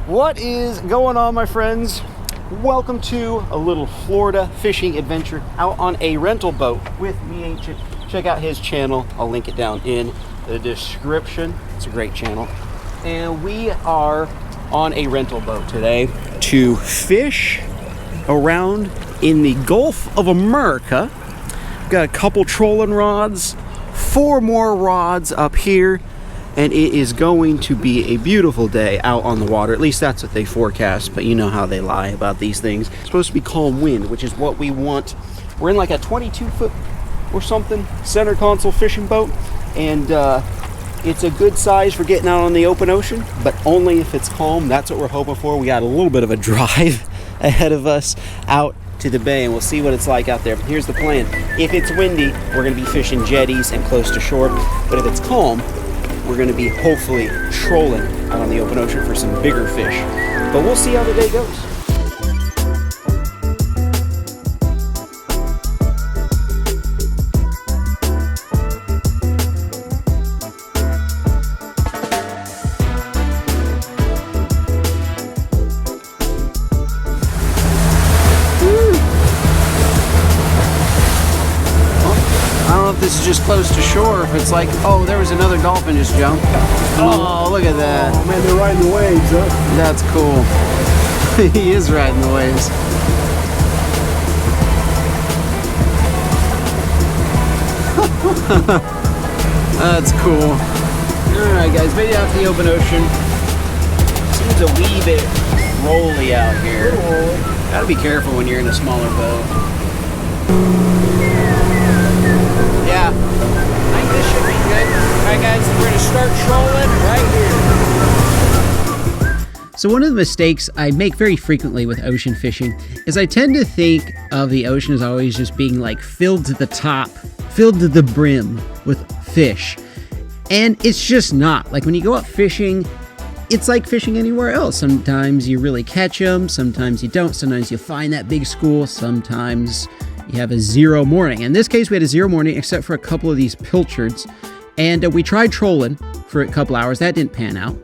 What is going on, my friends? Welcome to a little Florida fishing adventure out on a rental boat with me, Ancient. Check out his channel. I'll link it down in the description. It's a great channel. And we are on a rental boat today to fish around in the Gulf of America. Got a couple trolling rods, 4 more rods up here, and it is going to be a beautiful day out on the water. At least that's what they forecast, but you know how they lie about these things. It's supposed to be calm wind, which is what we want. We're in like a 22-foot or something center console fishing boat, and it's a good size for getting out on the open ocean, but only if it's calm. That's what we're hoping for. We got a little bit of a drive ahead of us out to the bay, and we'll see what it's like out there. Here's the plan. If it's windy, we're going to be fishing jetties and close to shore, but if it's calm, we're going to be hopefully trolling out on the open ocean for some bigger fish. But we'll see how the day goes. This is just close to shore. If it's like, oh, there was another dolphin just jumped. Oh, look at that. Oh man, they're riding the waves, huh? That's cool. He is riding the waves. That's cool. Alright guys, made it out to the open ocean. Seems a wee bit rolly out here. Gotta be careful when you're in a smaller boat. Yeah, I think this should be good. Alright guys, we're gonna start trolling right here. So one of the mistakes I make very frequently with ocean fishing is I tend to think of the ocean as always just being like filled to the top, filled to the brim with fish. And it's just not. Like when you go out fishing, it's like fishing anywhere else. Sometimes you really catch them, sometimes you don't, sometimes you find that big school, sometimes you have a zero morning. In this case, we had a zero morning except for a couple of these pilchards. And we tried trolling for a couple hours. That didn't pan out.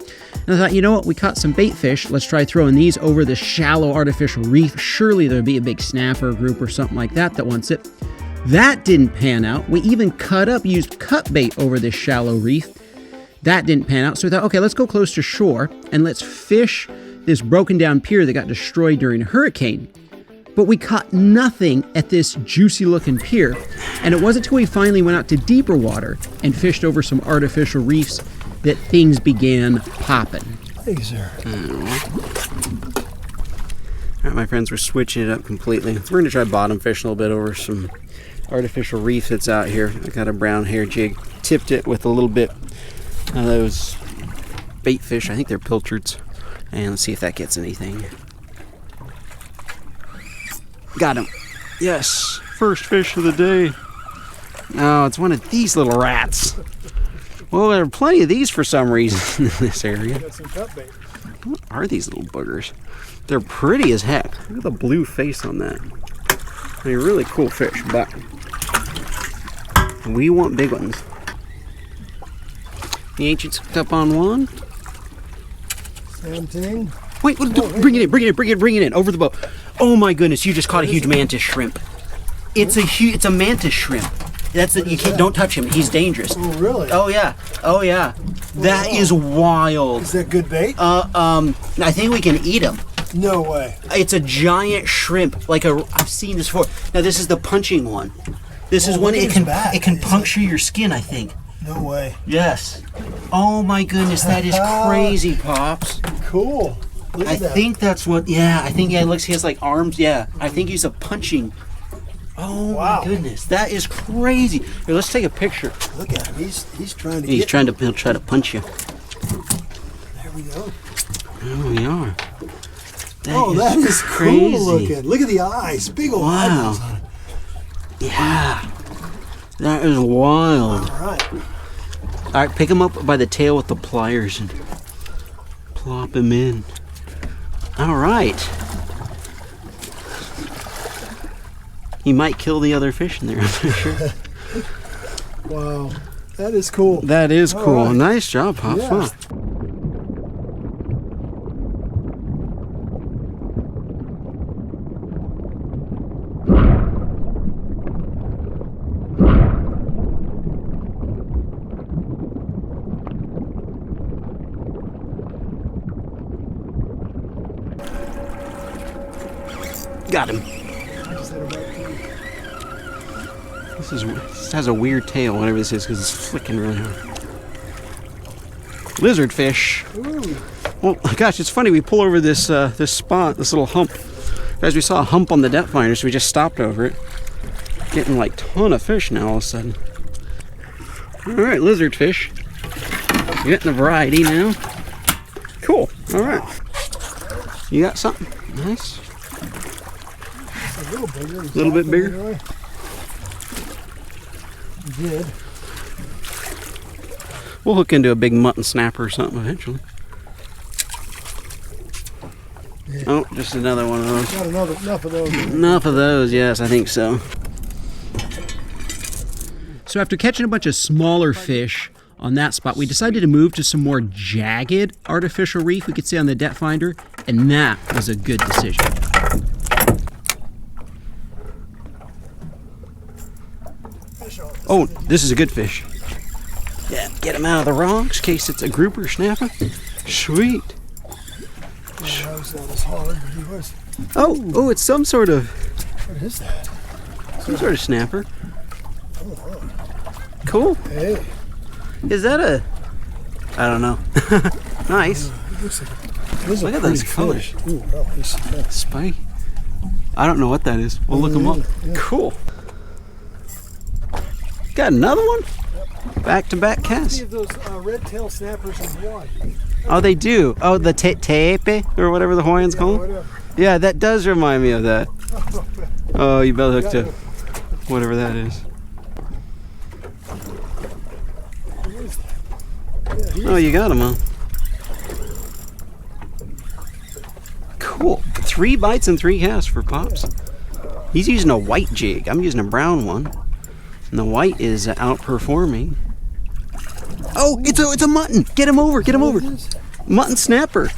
And I thought, you know what? We caught some bait fish. Let's try throwing these over the shallow artificial reef. Surely there'll be a big snapper group or something like that that wants it. That didn't pan out. We even used cut bait over this shallow reef. That didn't pan out. So we thought, okay, let's go close to shore and let's fish this broken down pier that got destroyed during a hurricane. But we caught nothing at this juicy looking pier. And it wasn't until we finally went out to deeper water and fished over some artificial reefs that things began popping. Thank you, sir. All right, my friends, we're switching it up completely. We're gonna try bottom fish a little bit over some artificial reef that's out here. I got a brown hair jig, tipped it with a little bit of those bait fish. I think they're pilchards. And let's see if that gets anything. Got him. Yes. First fish of the day. Oh, it's one of these little rats. Well, there are plenty of these for some reason in this area. Got some cut bait. What are these little boogers? They're pretty as heck. Look at the blue face on that. They're really cool fish, but we want big ones. The Ancient's hooked up on one. Same thing. Wait, bring it in, over the boat. Oh my goodness, you just caught a huge mantis shrimp. It's a mantis shrimp. Don't touch him, he's dangerous. Oh really? Oh yeah. That is wild. Is that good bait? I think we can eat him. No way. It's a giant shrimp, I've seen this before. Now this is the punching one. This is one, it can puncture your skin, I think. No way. Yes. Oh my goodness, that is crazy, Pops. Cool. Look at that. I think that's what, he looks, he has like arms, I think he's a punching. Oh wow. My goodness, that is crazy. Here, let's take a picture. Look at him, he's trying to he'll try to punch you. There we go. There we are. That is crazy. Cool looking. Look at the eyes, big old eyeballs on it. Yeah, that is wild. All right, pick him up by the tail with the pliers and plop him in. All right. He might kill the other fish in there, I'm not sure. Wow, that is cool. That is cool. Right. Nice job, Pop. Yeah. Got him. This has a weird tail, whatever this is, because it's flicking really hard. Lizardfish. Well, gosh, it's funny. We pull over this this spot, this little hump. Guys, we saw a hump on the depth finder, so we just stopped over it. Getting like ton of fish now all of a sudden. All right, lizardfish. You're getting a variety now. Cool. All right. You got something nice. A little bigger. A little bit bigger. Anyway. Did. We'll hook into a big mutton snapper or something eventually. Yeah. Oh, just another one of those. Got enough of those. Enough of those, yes, I think so. So after catching a bunch of smaller fish on that spot, we decided to move to some more jagged artificial reef we could see on the depth finder, and that was a good decision. Oh, this is a good fish. Yeah, get him out of the rocks in case it's a grouper snapper. Sweet. Oh, it's some sort of... What is that? Some sort of snapper. Cool. Hey. Is that a... I don't know. Nice. Look at those colors. Ooh, oh, he's Spike. I don't know what that is. We'll look them up. Yeah. Cool. Got another one? Back-to-back cast. See if those red tail snappers in Hawaii. Oh, they do. Oh, the tepe or whatever the Hawaiians call them. Whatever. Yeah, that does remind me of that. Oh, you better hook to whatever that is. Oh, you got him, huh? Cool. 3 bites and 3 casts for Pops. He's using a white jig. I'm using a brown one. And the white is outperforming. Oh, it's a mutton. Get him over. Get him over. Mutton snapper.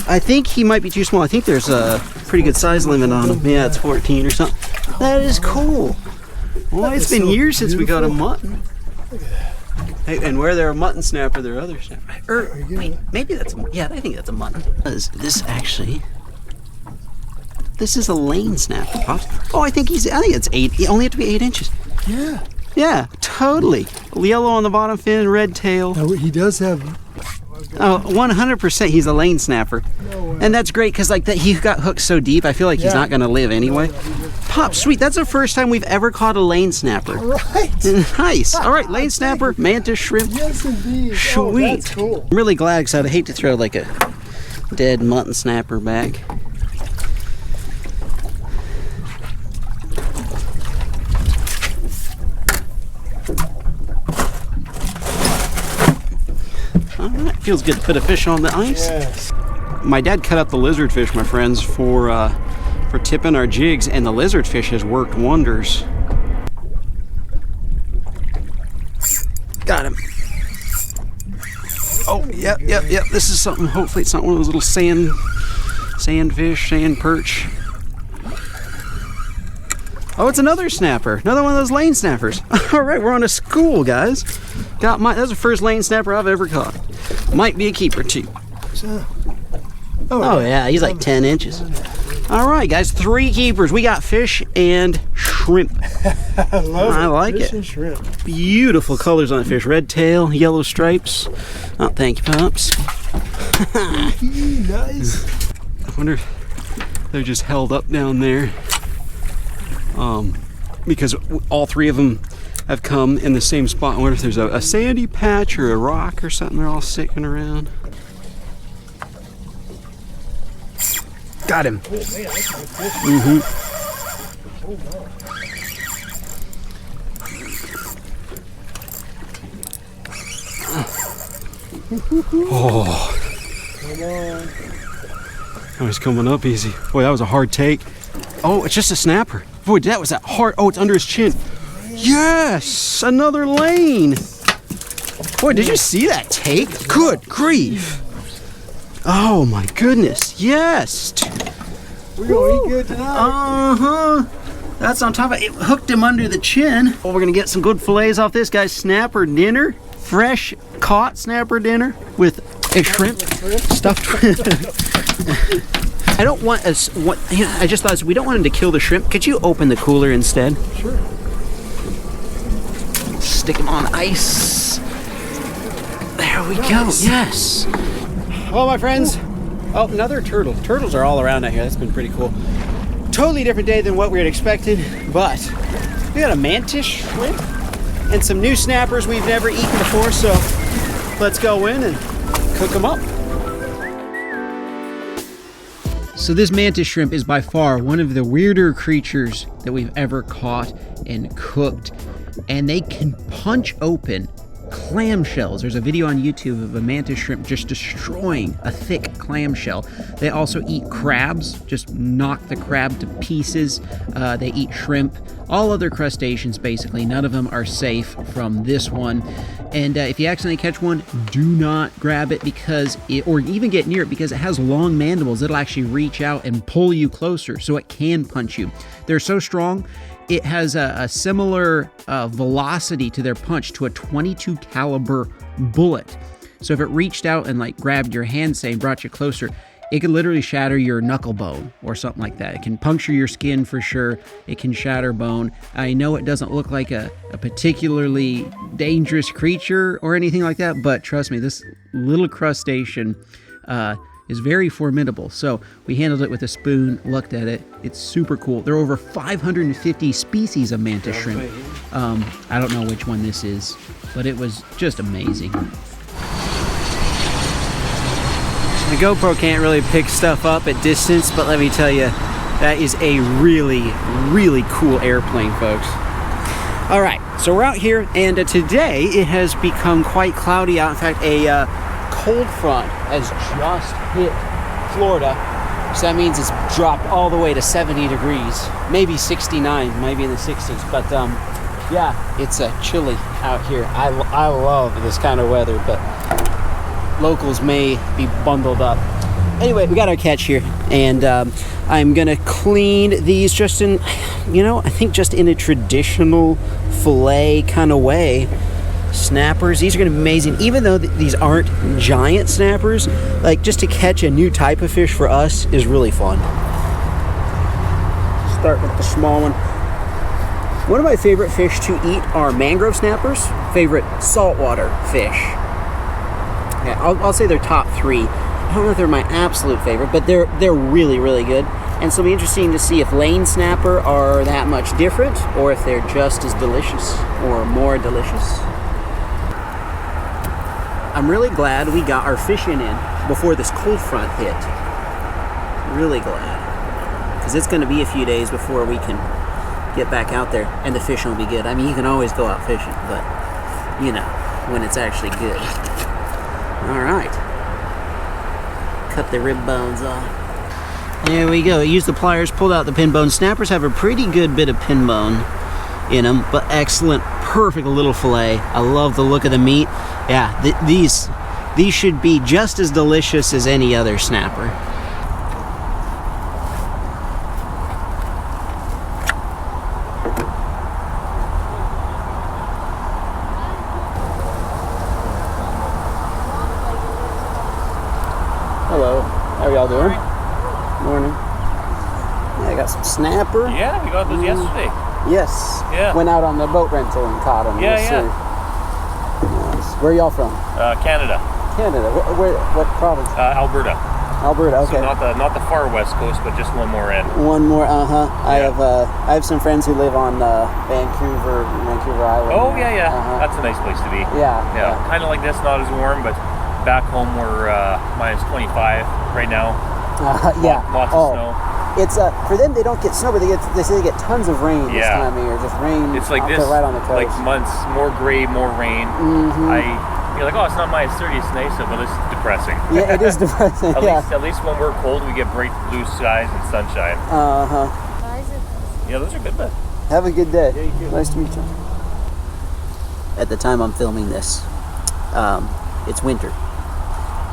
I think he might be too small. I think there's a pretty good size limit on him. Yeah, it's 14 or something. That is cool. Well, it's been years since we got a mutton. Hey, and where there are mutton snapper, there are other snapper. Wait, maybe that's yeah, I think that's a mutton. This actually, this is a lane snapper, Pops. Oh, I think it's 8. You only have to be 8 inches. Yeah. Yeah, totally. Yellow on the bottom fin, red tail. Now, he does have. Oh, 100% he's a lane snapper. No way. And that's great because like that he got hooked so deep, I feel like he's not going to live anyway. Pop, sweet. That's the first time we've ever caught a lane snapper. Right. Nice. All right, lane snapper, mantis shrimp. Yes, indeed. Sweet. Oh, that's cool. I'm really glad because I'd hate to throw like a dead mutton snapper back. All right, feels good to put a fish on the ice. Yes. My dad cut up the lizardfish, my friends, for tipping our jigs, and the lizardfish has worked wonders. Got him. Oh, yep. This is something. Hopefully, it's not one of those little sand perch. Oh, it's another snapper. Another one of those lane snappers. All right, we're on a school, guys. That's the first lane snapper I've ever caught. Might be a keeper too. Oh yeah, he's like 10 inches. All right, guys, 3 keepers. We got fish and shrimp. I like Fish it. and shrimp. Beautiful colors on the fish. Red tail, yellow stripes. Oh, thank you, Pops. Nice. I wonder if they're just held up down there. Because all 3 of them have come in the same spot. I wonder if there's a sandy patch or a rock or something. They're all sticking around. Got him. Oh, man, that's a good fish. Mm-hmm. Oh. Come on. That was coming up easy. Boy, that was a hard take. Oh, it's just a snapper. Boy, that was that hard. Oh, it's under his chin. Yes, another lane. Boy, did you see that take? Good grief. Oh my goodness, yes. We're going to eat good tonight. Uh-huh. That's on top of it. Hooked him under the chin. Well, we're gonna get some good fillets off this guy's snapper dinner. Fresh caught snapper dinner with a shrimp stuffed with I don't want us. I just thought we don't want him to kill the shrimp. Could you open the cooler instead? Sure. Stick him on ice. There we go. Yes. Hello, my friends. Oh, another turtle. Turtles are all around out here. That's been pretty cool. Totally different day than what we had expected, but we got a mantis shrimp and some new snappers we've never eaten before, so let's go in and cook them up. So this mantis shrimp is by far one of the weirder creatures that we've ever caught and cooked, and they can punch open clamshells. There's a video on YouTube of a mantis shrimp just destroying a thick clamshell. They also eat crabs, just knock the crab to pieces. They eat shrimp, all other crustaceans basically. None of them are safe from this one. And if you accidentally catch one, do not grab it or even get near it, because it has long mandibles. It'll actually reach out and pull you closer, so it can punch you. They're so strong. It has a similar velocity to their punch to a .22 caliber bullet. So if it reached out and like grabbed your hand, say, and brought you closer, it could literally shatter your knuckle bone or something like that. It can puncture your skin for sure. It can shatter bone. I know it doesn't look like a particularly dangerous creature or anything like that, but trust me, this little crustacean is very formidable. So we handled it with a spoon, looked at it. It's super cool. There are over 550 species of mantis shrimp. I don't know which one this is, but it was just amazing. The GoPro can't really pick stuff up at distance, but let me tell you, that is a really, really cool airplane, folks. All right, so we're out here, and today it has become quite cloudy out. In fact, a cold front has just hit Florida, so that means it's dropped all the way to 70 degrees, maybe 69, maybe in the 60s, but yeah, it's chilly out here. I love this kind of weather, but locals may be bundled up. Anyway, we got our catch here, and I'm gonna clean these just in, I think just in a traditional fillet kind of way. Snappers, these are gonna be amazing. Even though these aren't giant snappers, like just to catch a new type of fish for us is really fun. Start with the small one. One of my favorite fish to eat are mangrove snappers. Favorite saltwater fish. Yeah, I'll say they're top 3. I don't know if they're my absolute favorite, but they're really, really good. And so it'll be interesting to see if lane snapper are that much different, or if they're just as delicious or more delicious. I'm really glad we got our fishing in before this cold front hit. Really glad. Because it's going to be a few days before we can get back out there and the fishing will be good. I mean, you can always go out fishing, but, when it's actually good. All right. Cut the rib bones off. There we go. Use the pliers, pulled out the pin bone. Snappers have a pretty good bit of pin bone in them, but excellent, perfect little fillet. I love the look of the meat. Yeah, these should be just as delicious as any other snapper. Hello, how are y'all doing? Morning. Yeah, I got some snapper. Yeah, we got those yesterday. Yes. Yeah. Went out on the boat rental and caught them. Yeah, yes, yeah. Sir. Nice. Where are y'all from? Canada. Canada. What province? Alberta. Alberta. Okay. So not the far west coast, but just one more in. One more. Yeah. I have some friends who live on Vancouver Island. Oh yeah. Uh-huh. That's a nice place to be. Yeah. Yeah. Kind of like this, not as warm, but back home we're minus 25 right now. Yeah. Lots of snow. It's for them, they don't get snow, but they say they get tons of rain this time of year. Just rain. It's like out this, there right on the coast. like months, more gray, more rain. Mm-hmm. You're like, oh, it's not minus 30, it's nice, but it's depressing. Yeah, it is depressing. At least when we're cold, we get bright blue skies and sunshine. Yeah, those are good, but Have a good day. Yeah, you too. Nice to meet you. At the time I'm filming this, it's winter.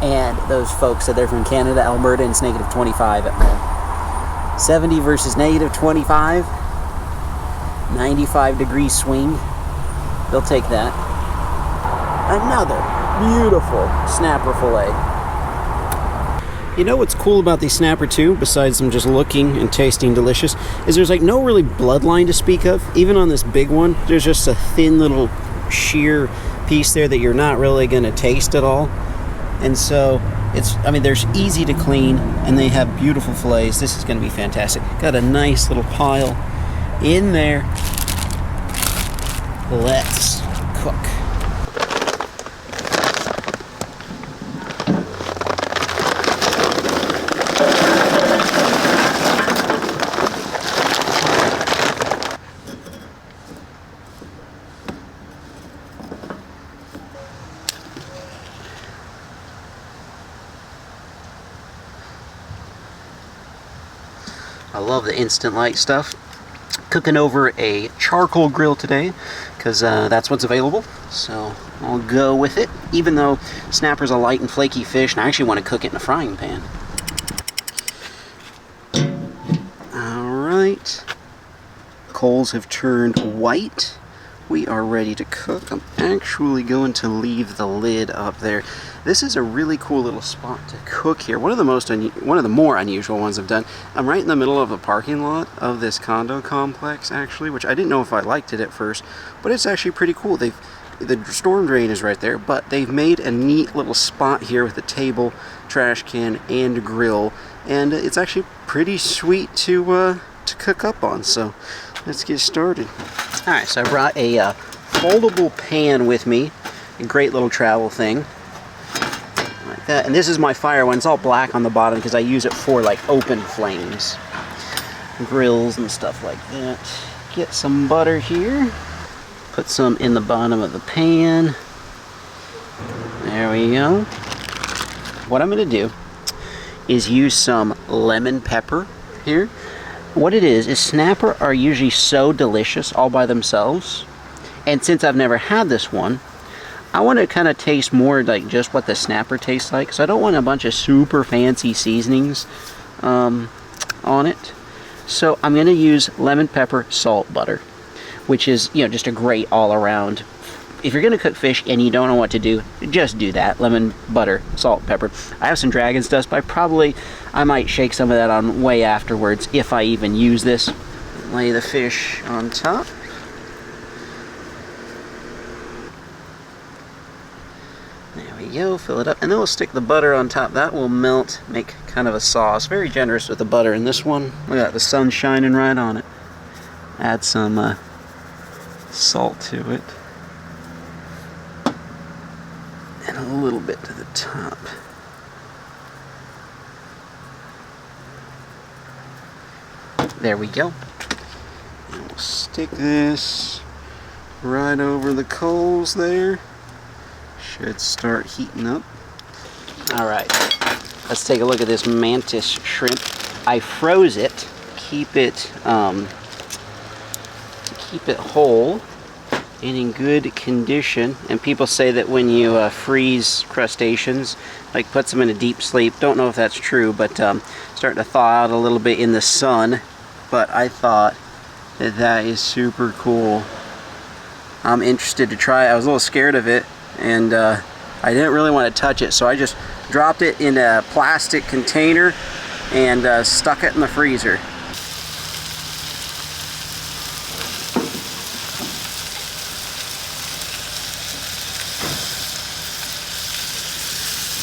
And those folks said they're from Canada, Alberta, and it's negative 25 at home. 70 versus negative 25. 95 degree swing. They'll take that. Another beautiful snapper fillet. You know what's cool about these snapper too, besides them just looking and tasting delicious, is there's like no really bloodline to speak of. Even on this big one, there's just a thin little sheer piece there that you're not really going to taste at all. And so it's, I mean, they're easy to clean and they have beautiful fillets. This is going to be fantastic. Got a nice little pile in there. Let's cook. I love the instant light stuff. Cooking over a charcoal grill today because that's what's available, so I'll go with it, even though snapper's a light and flaky fish and I actually want to cook it in a frying pan. Alright, coals have turned white. We are ready to cook. I'm actually going to leave the lid up there. This is a really cool little spot to cook here. One of the more unusual ones I've done. I'm right in the middle of a parking lot of this condo complex, actually, which I didn't know if I liked it at first, but it's actually pretty cool. The storm drain is right there, but they've made a neat little spot here with a table, trash can, and grill, and it's actually pretty sweet to cook up on. So let's get started. Alright, so I brought a foldable pan with me, a great little travel thing, like that. And this is my fire one. It's all black on the bottom because I use it for like open flames, grills and stuff like that. Get some butter here, put some in the bottom of the pan. There we go. What I'm going to do is use some lemon pepper here. What it is snapper are usually so delicious all by themselves, and since I've never had this one, I want to kind of taste more like just what the snapper tastes like, so I don't want a bunch of super fancy seasonings on it. So I'm going to use lemon pepper, salt, butter, which is, you know, just a great all around. If you're going to cook fish and you don't know what to do, just do that. Lemon, butter, salt, pepper. I have some dragon's dust, but I might shake some of that on way afterwards if I even use this. Lay the fish on top. There we go, fill it up. And then we'll stick the butter on top. That will melt, make kind of a sauce. Very generous with the butter in this one. Look at that, the sun's shining right on it. Add some salt to it. And a little bit to the top. There we go. And we'll stick this right over the coals there. Should start heating up. Alright, let's take a look at this mantis shrimp. I froze it, keep it whole and in good condition. And people say that when you freeze crustaceans, like puts them in a deep sleep. Don't know if that's true, but starting to thaw out a little bit in the sun. But I thought that is super cool. I'm interested to try it. I was a little scared of it, and I didn't really want to touch it, so I just dropped it in a plastic container and stuck it in the freezer.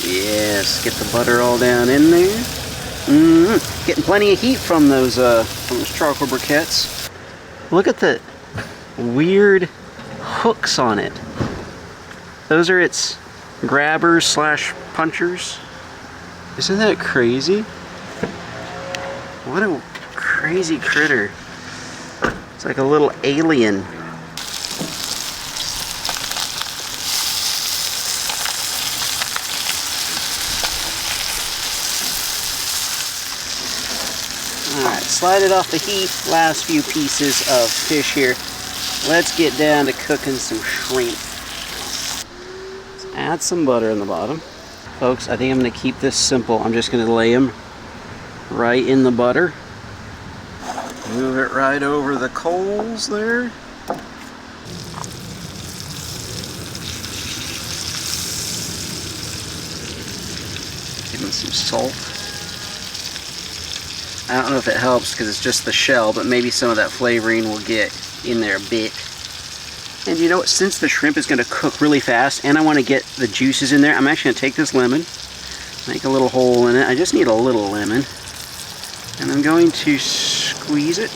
Yes, get the butter all down in there. Getting plenty of heat from those charcoal briquettes. Look at the weird hooks on it. Those are its grabbers slash punchers. Isn't that crazy? What a crazy critter. It's like a little alien. Alright, slide it off the heat. Last few pieces of fish here. Let's get down to cooking some shrimp. Let's add some butter in the bottom. Folks, I think I'm going to keep this simple. I'm just going to lay them right in the butter. Move it right over the coals there. Give them some salt. I don't know if it helps because it's just the shell, but maybe some of that flavoring will get in there a bit. And you know what, since the shrimp is going to cook really fast and I want to get the juices in there, I'm actually going to take this lemon, make a little hole in it. I just need a little lemon. And I'm going to squeeze it.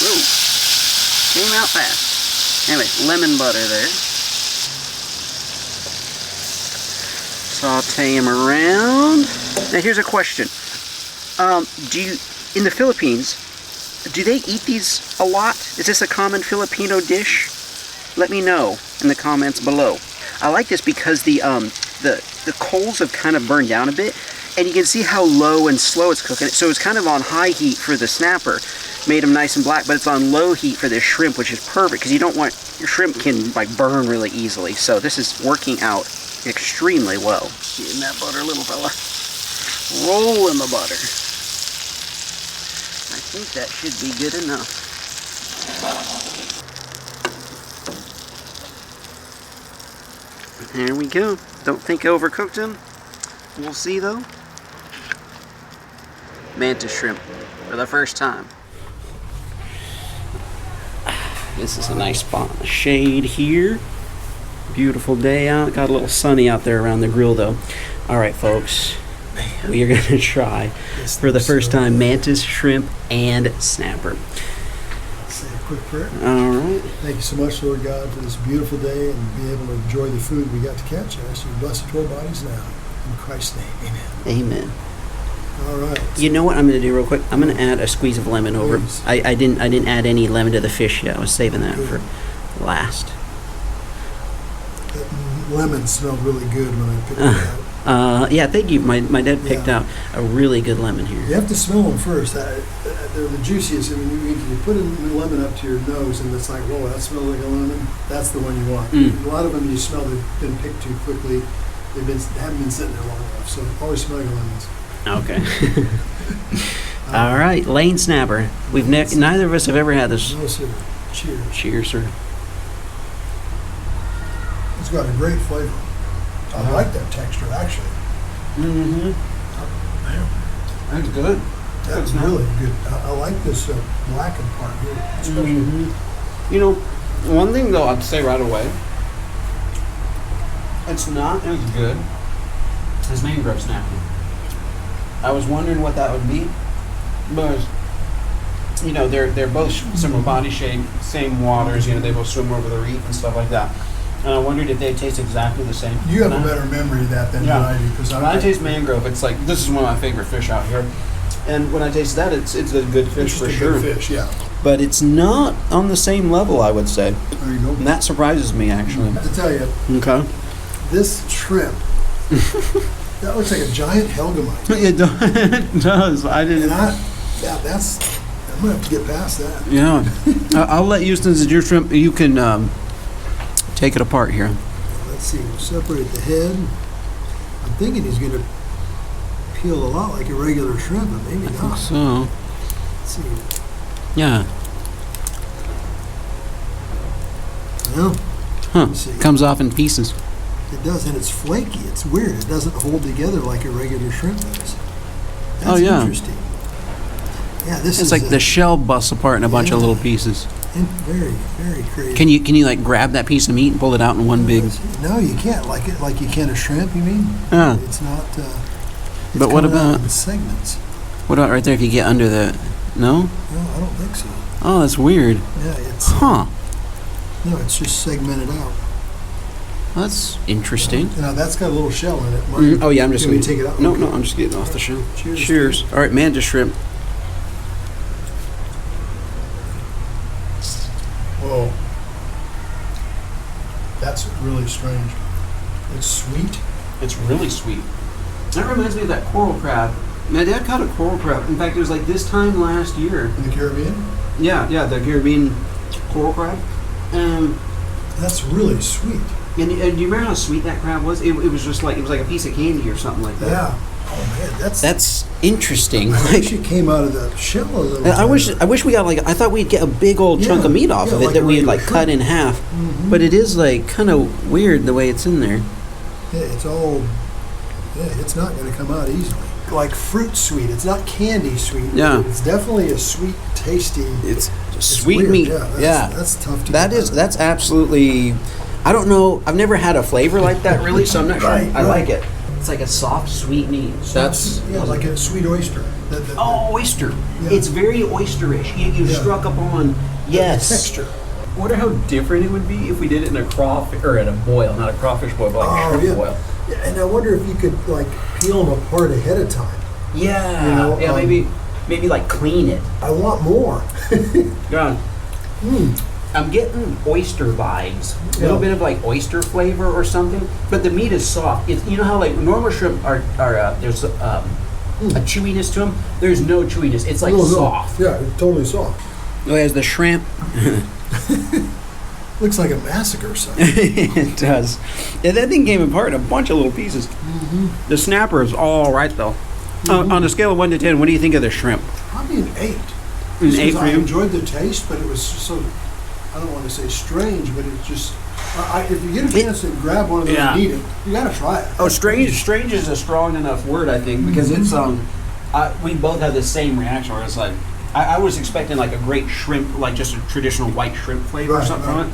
Whoa, came out fast. Anyway, lemon butter there. Saute them around. Now here's a question. In the Philippines, do they eat these a lot? Is this a common Filipino dish? Let me know in the comments below. I like this because the coals have kind of burned down a bit, and you can see how low and slow it's cooking. So it's kind of on high heat for the snapper, made them nice and black, but it's on low heat for this shrimp, which is perfect because you don't want your shrimp can like burn really easily. So this is working out extremely well. Get in that butter, little fella. Roll in the butter. I think that should be good enough. There we go. Don't think I overcooked them. We'll see though. Mantis shrimp for the first time. This is a nice spot in the shade here. Beautiful day out. Got a little sunny out there around the grill though. Alright folks, we are going to try for the first time mantis shrimp and snapper. Say a quick prayer. Alright. Thank you so much, Lord God, for this beautiful day and be able to enjoy the food we got to catch. I ask you to bless it to our bodies now. In Christ's name, amen. Amen. All right. You know what I'm going to do real quick? I'm going to add a squeeze of lemon over. I didn't add any lemon to the fish yet. I was saving that for last. That lemon smelled really good when I picked it out. Yeah, thank you. My dad picked out a really good lemon here. You have to smell them first. They're the juiciest. I mean, you put a lemon up to your nose and it's like, whoa, that smells like a lemon. That's the one you want. A lot of them you smell they've been picked too quickly. They haven't been sitting there long enough. So always smell your lemons. Okay. All right, Lane snapper. Neither of us have ever had this. No, sir. Cheers. Cheers, sir. It's got a great flavor. I like that texture, actually. Mm-hmm. That's good. That's really good. I like this blackened part here, especially. You know, one thing though I'd say right away, it's not as good as mangrove snapper. I was wondering what that would be, but you know they're both similar body shape, same waters. You know they both swim over the reef and stuff like that. And I wondered if they taste exactly the same. You have a better memory of that than I do. Because when I taste mangrove, it's like this is one of my favorite fish out here. And when I taste that, it's a good fish for sure. Good fish, yeah. But it's not on the same level, I would say. There you go. And that surprises me actually. To tell you, Okay. this shrimp, that looks like a giant helgamite. It does. I didn't. And I'm gonna have to get past that. Yeah. I'll let you, since it's your shrimp, you can take it apart here. Let's see. We'll separate the head. I'm thinking he's gonna peel a lot like a regular shrimp, but maybe not. So. Let's see. Yeah. Well, Huh. Comes off in pieces. it does, and it's flaky. It's weird. It doesn't hold together like a regular shrimp does. That's interesting. Yeah, this is It's like the shell busts apart in a bunch of little pieces. very, very crazy. Can you like grab that piece of meat and pull it out in one big? No, you can't. Like you can a shrimp. You mean? Yeah. It's not. But what about segments? What about right there? If you get under the, no? No, I don't think so. Oh, that's weird. Yeah, it's. Huh. No, it's just segmented out. That's interesting. Now that's got a little shell in it. Oh yeah, I'm just Can we gonna take it out? No, Okay. no, I'm just getting off the shell. Cheers. Cheers. All right, mantis shrimp. Whoa. That's really strange. It's sweet. It's really sweet. That reminds me of that coral crab. My dad caught a coral crab. In fact, it was like this time last year. In the Caribbean? Yeah, the Caribbean coral crab. That's really sweet. And do you remember how sweet that crab was? It was just like, it was like a piece of candy or something like that. Yeah. Oh man, That's interesting. I wish it came out of the shell a little bit. I wish we got like, I thought we'd get a big old chunk of meat off of it like that a we'd like regular cut in half. Mm-hmm. But it is like kind of weird the way it's in there. Yeah, it's all. Yeah, it's not going to come out easily. like fruit sweet. It's not candy sweet. Yeah. It's definitely a sweet, tasty. It's sweet weird. meat. Yeah, that's tough to That get is, out. that's absolutely, I don't know, I've never had a flavor like that really, so I'm not sure. Right, I right. like it. It's like a soft, sweet meat. That's, yeah, like a sweet oyster. oh, oyster. Yeah. It's very oysterish. You Yeah. struck up on, yes. Texture. I wonder how different it would be if we did it in a crawfish, or in a boil, not a crawfish boil, but like a shrimp yeah. boil. Yeah, and I wonder if you could like peel them apart ahead of time. Yeah, You know, yeah, maybe like clean it. I want more. Yeah. I'm getting oyster vibes, a little Yeah. bit of like oyster flavor or something, but the meat is soft. It's, you know how like normal shrimp are there's a chewiness to them. There's no chewiness. It's like No, no. soft. Yeah, it's totally soft. There's the shrimp. Looks like a massacre site. It does. Yeah, that thing came apart in a bunch of little pieces. The snapper is all right though. On a scale of 1 to 10, what do you think of the shrimp? Probably an 8. An Just 8 'cause for I you? enjoyed the taste, but it was so, I don't want to say strange, but it just, if you get a chance to grab one of those Yeah. and eat it, you got to try it. Oh, strange is a strong enough word, I think, because it's we both had the same reaction where it's like I was expecting like a great shrimp, like just a traditional white shrimp flavor or Right, something right.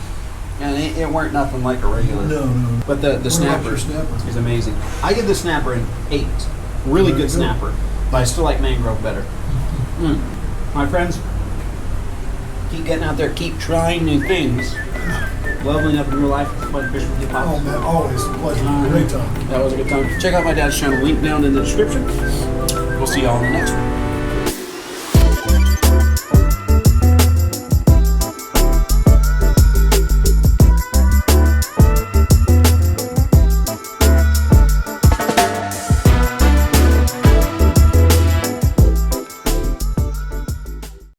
from it, and it weren't nothing like a regular. No. But the What about snapper your snapper? is amazing. I give the snapper an 8. Really Very good good. snapper, but I still like mangrove better. My friends, keep getting out there, keep trying new things. Leveling up in your life, it's fun fishing with you, Pops. Oh man, always a pleasure. Great time. That was a good time. Check out my dad's channel, link down in the description. We'll see y'all in the next one.